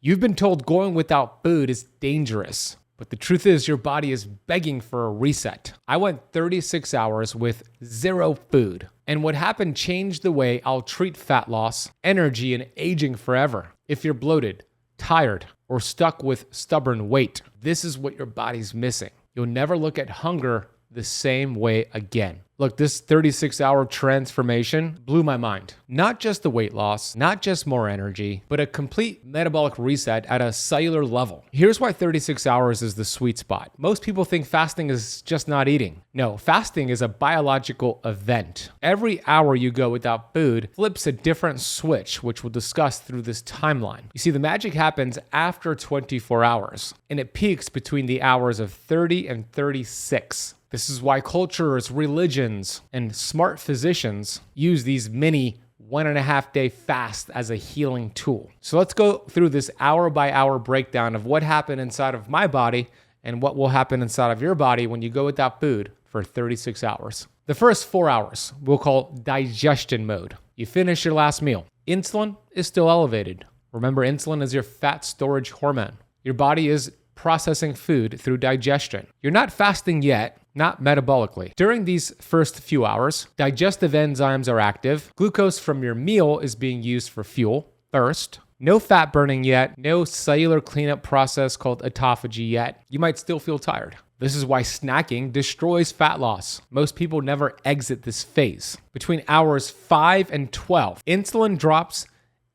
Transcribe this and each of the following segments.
You've been told going without food is dangerous, but the truth is your body is begging for a reset. I went 36 hours with zero food, and what happened changed the way I'll treat fat loss, energy, and aging forever. If you're bloated, tired, or stuck with stubborn weight, this is what your body's missing. You'll never look at hunger the same way again. Look, this 36-hour transformation blew my mind. Not just the weight loss, not just more energy, but a complete metabolic reset at a cellular level. Here's why 36 hours is the sweet spot. Most people think fasting is just not eating. No, fasting is a biological event. Every hour you go without food flips a different switch, which we'll discuss through this timeline. You see, the magic happens after 24 hours, and it peaks between the hours of 30 and 36. This is why cultures, religions, and smart physicians use these mini 1.5 day fast as a healing tool. So let's go through this hour by hour breakdown of what happened inside of my body and what will happen inside of your body when you go without food for 36 hours. The first 4 hours we'll call digestion mode. You finish your last meal. Insulin is still elevated. Remember, insulin is your fat storage hormone. Your body is processing food through digestion. You're not fasting yet, not metabolically. During these first few hours, digestive enzymes are active. Glucose from your meal is being used for fuel, thirst. No fat burning yet, no cellular cleanup process called autophagy yet. You might still feel tired. This is why snacking destroys fat loss. Most people never exit this phase. Between hours 5 and 12, insulin drops,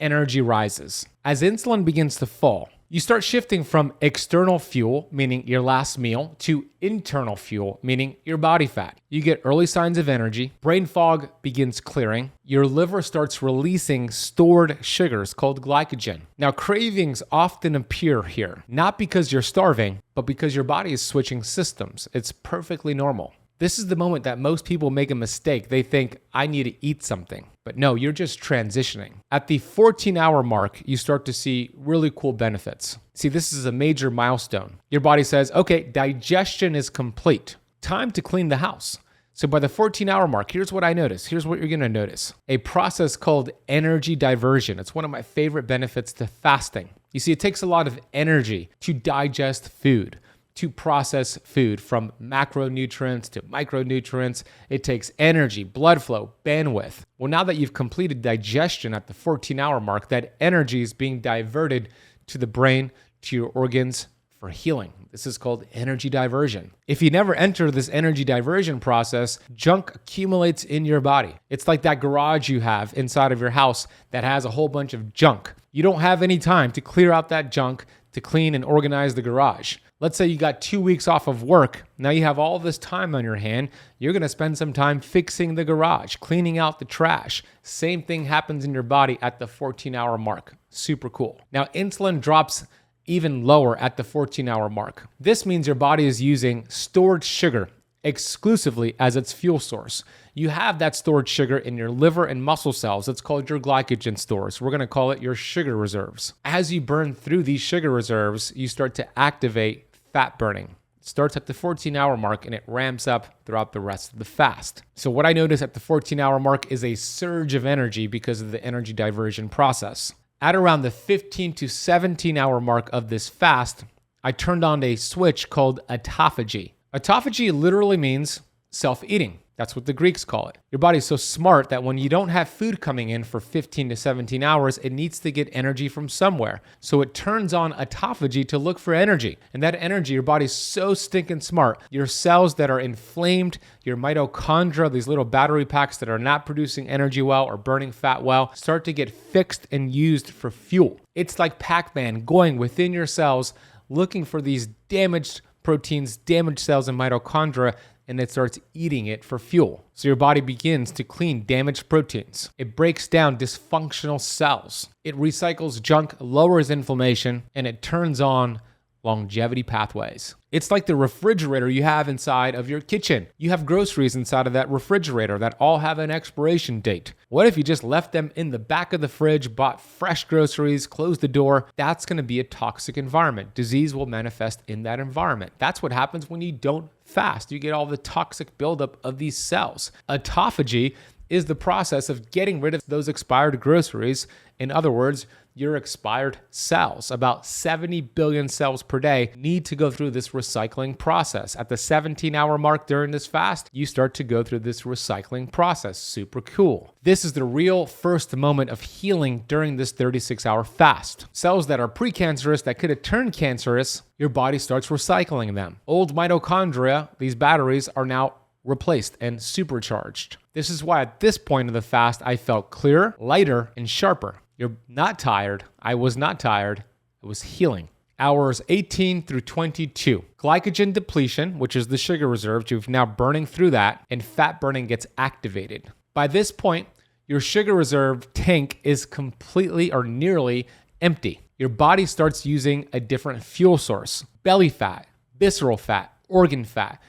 energy rises. As insulin begins to fall, you start shifting from external fuel, meaning your last meal, to internal fuel, meaning your body fat. You get early signs of energy, brain fog begins clearing, your liver starts releasing stored sugars called glycogen. Now, cravings often appear here, not because you're starving, but because your body is switching systems. It's perfectly normal. This is the moment that most people make a mistake. They think, I need to eat something. But no, you're just transitioning. At the 14-hour mark, you start to see really cool benefits. See, this is a major milestone. Your body says, okay, digestion is complete. Time to clean the house. So by the 14-hour mark, here's what I notice. Here's what you're going to notice. A process called energy diversion. It's one of my favorite benefits to fasting. You see, it takes a lot of energy to digest food, to process food from macronutrients to micronutrients. It takes energy, blood flow, bandwidth. Well, now that you've completed digestion at the 14-hour mark, that energy is being diverted to the brain, to your organs for healing. This is called energy diversion. If you never enter this energy diversion process, junk accumulates in your body. It's like that garage you have inside of your house that has a whole bunch of junk. You don't have any time to clear out that junk, to clean and organize the garage. Let's say you got 2 weeks off of work. Now you have all this time on your hand. You're going to spend some time fixing the garage, cleaning out the trash. Same thing happens in your body at the 14-hour mark. Super cool. Now insulin drops even lower at the 14-hour mark. This means your body is using stored sugar exclusively as its fuel source. You have that stored sugar in your liver and muscle cells. It's called your glycogen stores. We're going to call it your sugar reserves. As you burn through these sugar reserves, you start to activate fat burning. It starts at the 14-hour mark and it ramps up throughout the rest of the fast. So what I noticed at the 14-hour mark is a surge of energy because of the energy diversion process. At around the 15 to 17-hour mark of this fast, I turned on a switch called autophagy. Autophagy literally means self-eating. That's what the Greeks call it. Your body's so smart that when you don't have food coming in for 15 to 17 hours, it needs to get energy from somewhere. So it turns on autophagy to look for energy. And that energy, your body's so stinking smart. Your cells that are inflamed, your mitochondria, these little battery packs that are not producing energy well or burning fat well, start to get fixed and used for fuel. It's like Pac-Man going within your cells, looking for these damaged proteins, damaged cells and mitochondria, and it starts eating it for fuel. So your body begins to clean damaged proteins. It breaks down dysfunctional cells. It recycles junk, lowers inflammation, and it turns on longevity pathways. It's like the refrigerator you have inside of your kitchen. You have groceries inside of that refrigerator that all have an expiration date. What if you just left them in the back of the fridge, bought fresh groceries, closed the door? That's going to be a toxic environment. Disease will manifest in that environment. That's what happens when you don't fast. You get all the toxic buildup of these cells. Autophagy is the process of getting rid of those expired groceries. In other words, your expired cells. About 70 billion cells per day need to go through this recycling process. At the 17-hour mark during this fast, you start to go through this recycling process. Super cool. This is the real first moment of healing during this 36-hour fast. Cells that are precancerous, that could have turned cancerous, your body starts recycling them. Old mitochondria, these batteries, are now replaced and supercharged. This is why at this point of the fast, I felt clearer, lighter, and sharper. You're not tired. I was not tired. It was healing. Hours 18 through 22. Glycogen depletion, which is the sugar reserves, you've now burning through that, and fat burning gets activated. By this point, your sugar reserve tank is completely or nearly empty. Your body starts using a different fuel source: belly fat, visceral fat, organ fat.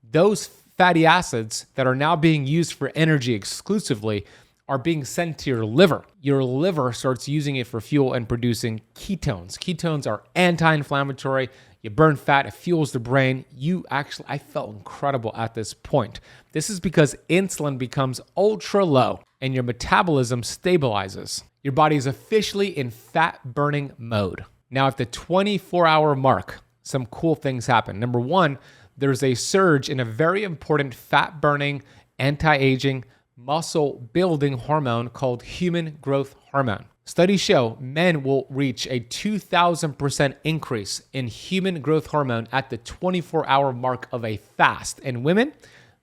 Those fatty acids that are now being used for energy exclusively are being sent to your liver. Your liver starts using it for fuel and producing ketones. Ketones are anti-inflammatory. You burn fat, it fuels the brain. I felt incredible at this point. This is because insulin becomes ultra low and your metabolism stabilizes. Your body is officially in fat burning mode. Now at the 24-hour mark, some cool things happen. Number one, there's a surge in a very important fat burning, anti-aging, muscle building hormone called human growth hormone. Studies show men will reach a 2,000% increase in human growth hormone at the 24-hour mark of a fast. And women,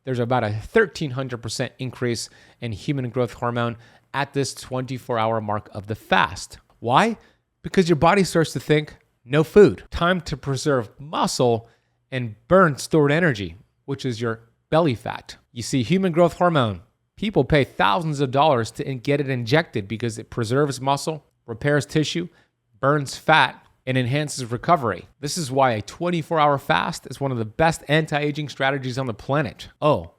there's about a 1,300% increase in human growth hormone at this 24-hour mark of the fast. Why? Because your body starts to think, no food, time to preserve muscle and burn stored energy, which is your belly fat. You see, human growth hormone, people pay thousands of dollars to get it injected because it preserves muscle, repairs tissue, burns fat, and enhances recovery. This is why a 24-hour fast is one of the best anti-aging strategies on the planet. Oh,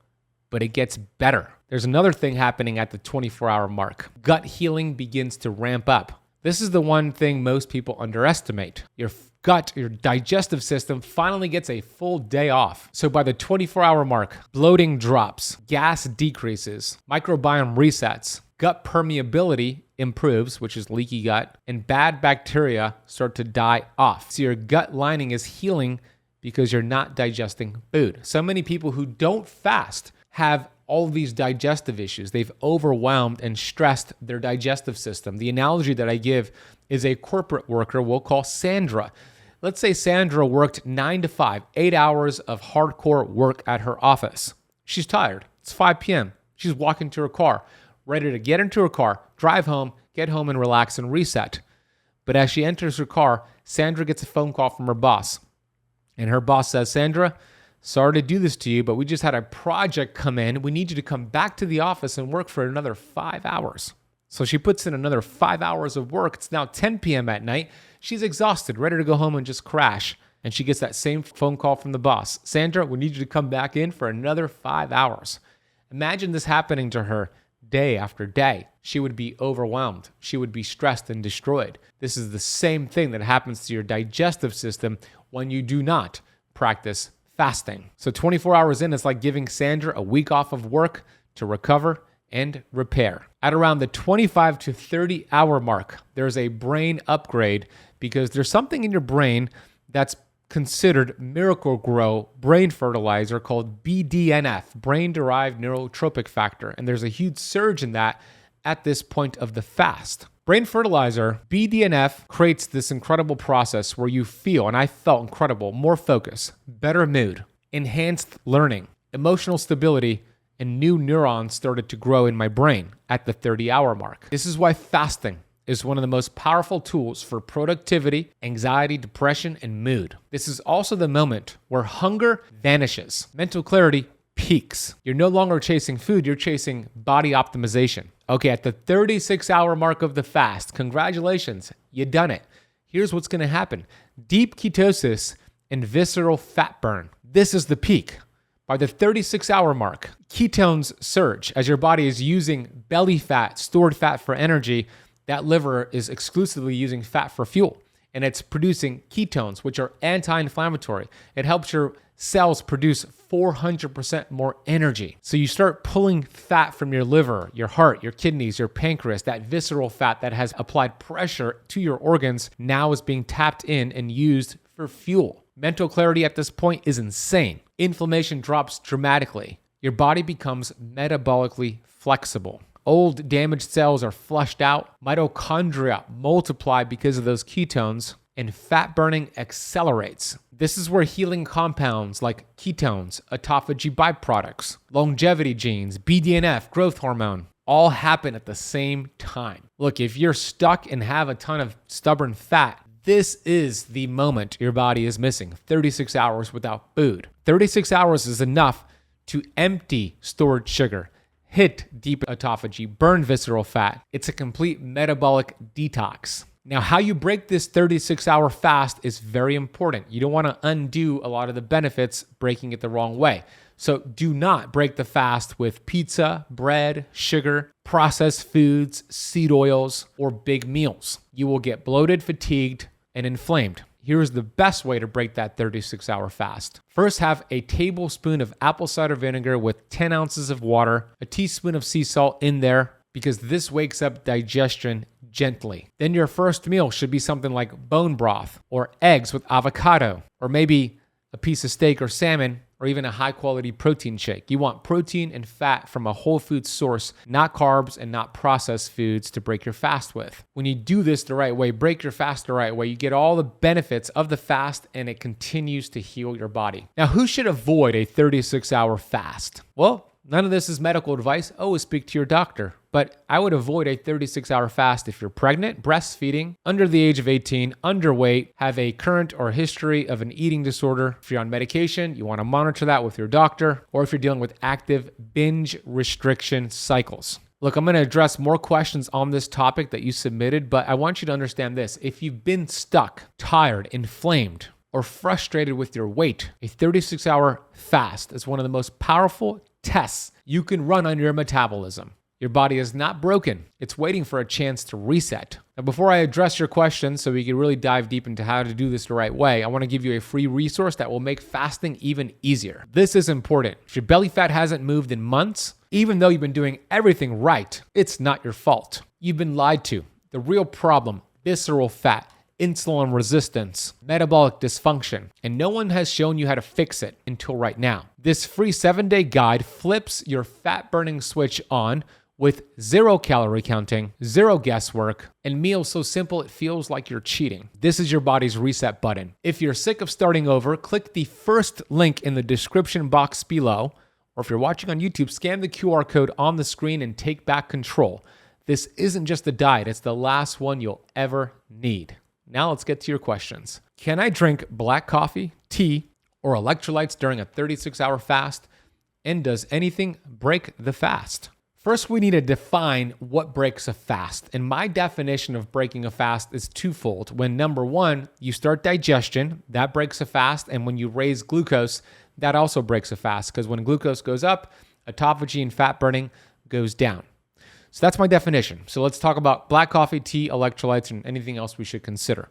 but it gets better. There's another thing happening at the 24-hour mark. Gut healing begins to ramp up. This is the one thing most people underestimate. Your gut, your digestive system finally gets a full day off. So by the 24-hour mark, bloating drops, gas decreases, microbiome resets, gut permeability improves, which is leaky gut, and bad bacteria start to die off. So your gut lining is healing because you're not digesting food. So many people who don't fast have all of these digestive issues. They've overwhelmed and stressed their digestive system. The analogy that I give is a corporate worker we'll call Sandra. Let's say Sandra worked 9 to 5, 8 hours of hardcore work at her office. She's tired. It's 5 p.m. She's walking to her car, ready to get into her car, drive home, get home and relax and reset. But as she enters her car, Sandra gets a phone call from her boss. And her boss says, Sandra, sorry to do this to you, but we just had a project come in. We need you to come back to the office and work for another 5 hours. So she puts in another 5 hours of work. It's now 10 p.m. at night. She's exhausted, ready to go home and just crash. And she gets that same phone call from the boss. Sandra, we need you to come back in for another 5 hours. Imagine this happening to her day after day. She would be overwhelmed. She would be stressed and destroyed. This is the same thing that happens to your digestive system when you do not practice fasting. So 24 hours in, it's like giving Sandra a week off of work to recover and repair. At around the 25 to 30 hour mark, there's a brain upgrade because there's something in your brain that's considered miracle grow brain fertilizer called BDNF, brain-derived neurotropic factor. And there's a huge surge in that at this point of the fast. Brain fertilizer, BDNF, creates this incredible process where you feel, and I felt incredible, more focus, better mood, enhanced learning, emotional stability, and new neurons started to grow in my brain at the 30-hour mark. This is why fasting is one of the most powerful tools for productivity, anxiety, depression, and mood. This is also the moment where hunger vanishes, mental clarity peaks. You're no longer chasing food, you're chasing body optimization. Okay, at the 36-hour mark of the fast, congratulations, you done it. Here's what's gonna happen. Deep ketosis and visceral fat burn. This is the peak. By the 36-hour mark, ketones surge as your body is using belly fat, stored fat for energy. That liver is exclusively using fat for fuel, and it's producing ketones, which are anti-inflammatory. It helps your cells produce 400% more energy. So you start pulling fat from your liver, your heart, your kidneys, your pancreas. That visceral fat that has applied pressure to your organs now is being tapped in and used for fuel. Mental clarity at this point is insane. Inflammation drops dramatically. Your body becomes metabolically flexible. Old damaged cells are flushed out. Mitochondria multiply because of those ketones, and fat burning accelerates. This is where healing compounds like ketones, autophagy byproducts, longevity genes, BDNF, growth hormone, all happen at the same time. Look, if you're stuck and have a ton of stubborn fat, this is the moment your body is missing. 36 hours without food. 36 hours is enough to empty stored sugar, hit deep autophagy, burn visceral fat. It's a complete metabolic detox. Now, how you break this 36-hour fast is very important. You don't want to undo a lot of the benefits breaking it the wrong way. So do not break the fast with pizza, bread, sugar, processed foods, seed oils, or big meals. You will get bloated, fatigued, and inflamed. Here's the best way to break that 36-hour fast. First, have a tablespoon of apple cider vinegar with 10 ounces of water, a teaspoon of sea salt in there, because this wakes up digestion gently. Then your first meal should be something like bone broth or eggs with avocado, or maybe a piece of steak or salmon, or even a high quality protein shake. You want protein and fat from a whole food source, not carbs and not processed foods to break your fast with. When you do this the right way, break your fast the right way, you get all the benefits of the fast and it continues to heal your body. Now, who should avoid a 36-hour fast? Well, none of this is medical advice. Always speak to your doctor. But I would avoid a 36-hour fast if you're pregnant, breastfeeding, under the age of 18, underweight, have a current or history of an eating disorder. If you're on medication, you want to monitor that with your doctor, or if you're dealing with active binge restriction cycles. Look, I'm going to address more questions on this topic that you submitted, but I want you to understand this. If you've been stuck, tired, inflamed, or frustrated with your weight, a 36-hour fast is one of the most powerful tests you can run on your metabolism. Your body is not broken. It's waiting for a chance to reset. Now, before I address your questions so we can really dive deep into how to do this the right way, I want to give you a free resource that will make fasting even easier. This is important. If your belly fat hasn't moved in months, even though you've been doing everything right, it's not your fault. You've been lied to. The real problem, visceral fat, insulin resistance, metabolic dysfunction, and no one has shown you how to fix it until right now. This free 7-day guide flips your fat burning switch on with 0 calorie counting, 0 guesswork, and meals so simple it feels like you're cheating. This is your body's reset button. If you're sick of starting over, click the first link in the description box below, or if you're watching on YouTube, scan the QR code on the screen and take back control. This isn't just a diet, it's the last one you'll ever need. Now let's get to your questions. Can I drink black coffee, tea, or electrolytes during a 36-hour fast? And does anything break the fast? First, we need to define what breaks a fast. And my definition of breaking a fast is twofold. When number one, you start digestion, that breaks a fast. And when you raise glucose, that also breaks a fast. Because when glucose goes up, autophagy and fat burning goes down. So that's my definition. So let's talk about black coffee, tea, electrolytes, and anything else we should consider.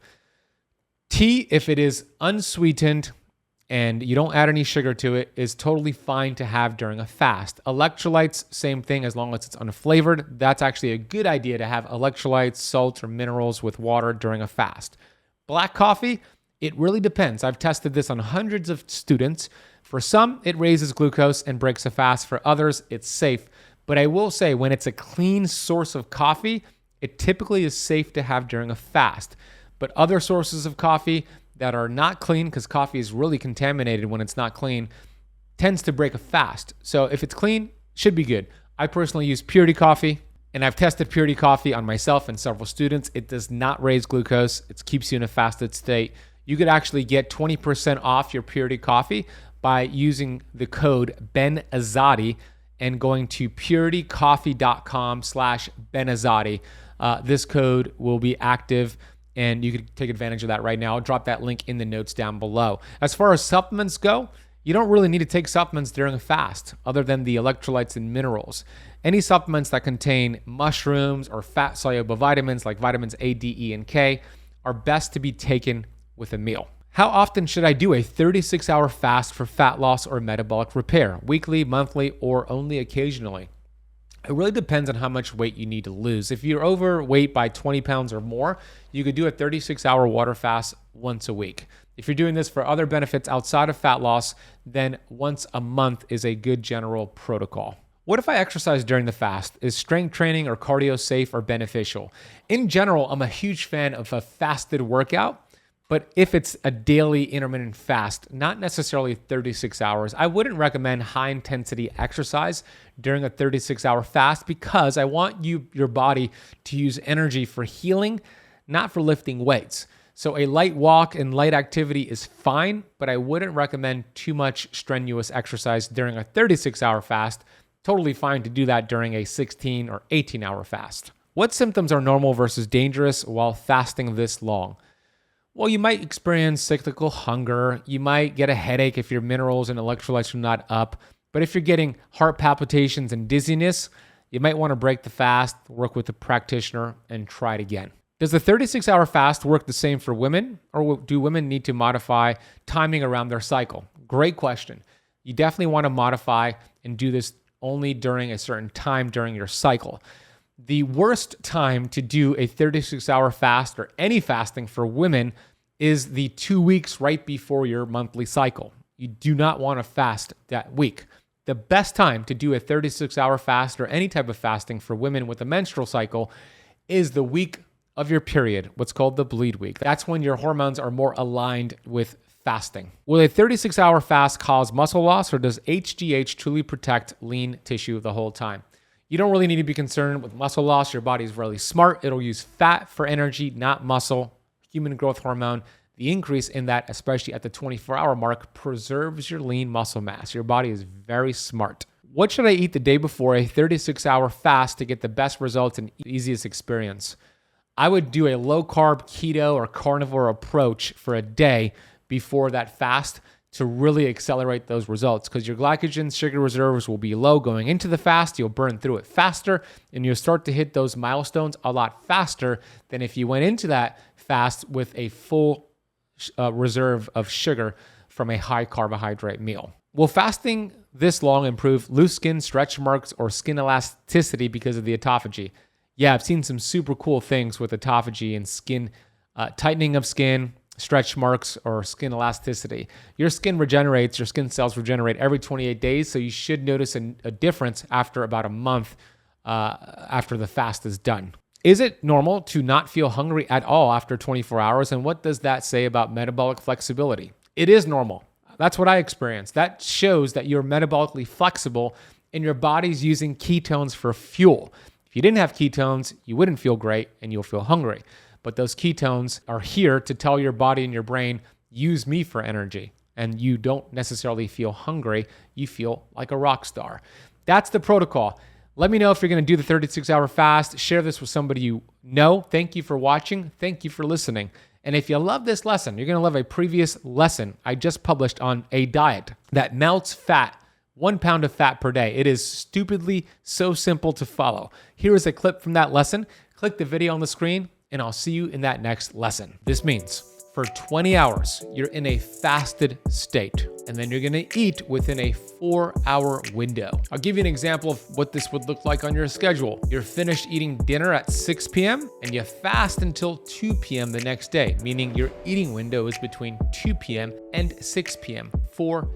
Tea, if it is unsweetened and you don't add any sugar to it, is totally fine to have during a fast. Electrolytes, same thing, as long as it's unflavored. That's actually a good idea to have electrolytes, salts, or minerals with water during a fast. Black coffee, it really depends. I've tested this on hundreds of students. For some, it raises glucose and breaks a fast. For others, it's safe. But I will say, when it's a clean source of coffee, it typically is safe to have during a fast. But other sources of coffee that are not clean, because coffee is really contaminated when it's not clean, tends to break a fast. So if it's clean, should be good. I personally use purity coffee, and I've tested purity coffee on myself and several students. It does not raise glucose. It keeps you in a fasted state. You could actually get 20% off your purity coffee by using the code BenAzadi and going to puritycoffee.com/BenAzadi. This code will be active, and you can take advantage of that right now. I'll drop that link in the notes down below. As far as supplements go, you don't really need to take supplements during a fast other than the electrolytes and minerals. Any supplements that contain mushrooms or fat-soluble vitamins like vitamins A, D, E, and K are best to be taken with a meal. How often should I do a 36-hour fast for fat loss or metabolic repair? Weekly, monthly, or only occasionally? It really depends on how much weight you need to lose. If you're overweight by 20 pounds or more, you could do a 36-hour water fast once a week. If you're doing this for other benefits outside of fat loss, then once a month is a good general protocol. What if I exercise during the fast? Is strength training or cardio safe or beneficial? In general, I'm a huge fan of a fasted workout, but if it's a daily intermittent fast, not necessarily 36 hours, I wouldn't recommend high intensity exercise during a 36-hour fast because I want your body to use energy for healing, not for lifting weights. So a light walk and light activity is fine, but I wouldn't recommend too much strenuous exercise during a 36-hour fast. Totally fine to do that during a 16 or 18-hour fast. What symptoms are normal versus dangerous while fasting this long? Well, you might experience cyclical hunger. You might get a headache if your minerals and electrolytes are not up. But if you're getting heart palpitations and dizziness, you might want to break the fast, work with a practitioner, and try it again. Does the 36-hour fast work the same for women, or do women need to modify timing around their cycle? Great question. You definitely want to modify and do this only during a certain time during your cycle. The worst time to do a 36-hour fast or any fasting for women is the 2 weeks right before your monthly cycle. You do not want to fast that week. The best time to do a 36-hour fast or any type of fasting for women with a menstrual cycle is the week of your period, what's called the bleed week. That's when your hormones are more aligned with fasting. Will a 36-hour fast cause muscle loss, or does HGH truly protect lean tissue the whole time? You don't really need to be concerned with muscle loss. Your body's really smart. It'll use fat for energy, not muscle. Human growth hormone, the increase in that, especially at the 24-hour mark, preserves your lean muscle mass. Your body is very smart. What should I eat the day before a 36-hour fast to get the best results and easiest experience? I would do a low-carb, keto, or carnivore approach for a day before that fast to really accelerate those results, because your glycogen sugar reserves will be low going into the fast. You'll burn through it faster, and you'll start to hit those milestones a lot faster than if you went into that fast with a full reserve of sugar from a high carbohydrate meal. Will fasting this long improve loose skin, stretch marks, or skin elasticity because of the autophagy? Yeah, I've seen some super cool things with autophagy and skin tightening of skin, stretch marks, or skin elasticity. Your skin regenerates, your skin cells regenerate every 28 days, so you should notice a difference after about a month after the fast is done. Is it normal to not feel hungry at all after 24 hours, and what does that say about metabolic flexibility? It is normal. That's what I experienced. That shows that you're metabolically flexible and your body's using ketones for fuel. If you didn't have ketones, you wouldn't feel great and you'll feel hungry. But those ketones are here to tell your body and your brain, use me for energy. And you don't necessarily feel hungry. You feel like a rock star. That's the protocol. Let me know if you're going to do the 36-hour fast. Share this with somebody you know. Thank you for watching. Thank you for listening. And if you love this lesson, you're going to love a previous lesson I just published on a diet that melts fat, 1 pound of fat per day. It is stupidly so simple to follow. Here is a clip from that lesson. Click the video on the screen, and I'll see you in that next lesson. This means for 20 hours, you're in a fasted state, and then you're gonna eat within a 4-hour window. I'll give you an example of what this would look like on your schedule. You're finished eating dinner at 6 p.m. and you fast until 2 p.m. the next day, meaning your eating window is between 2 p.m. and 6 p.m., 4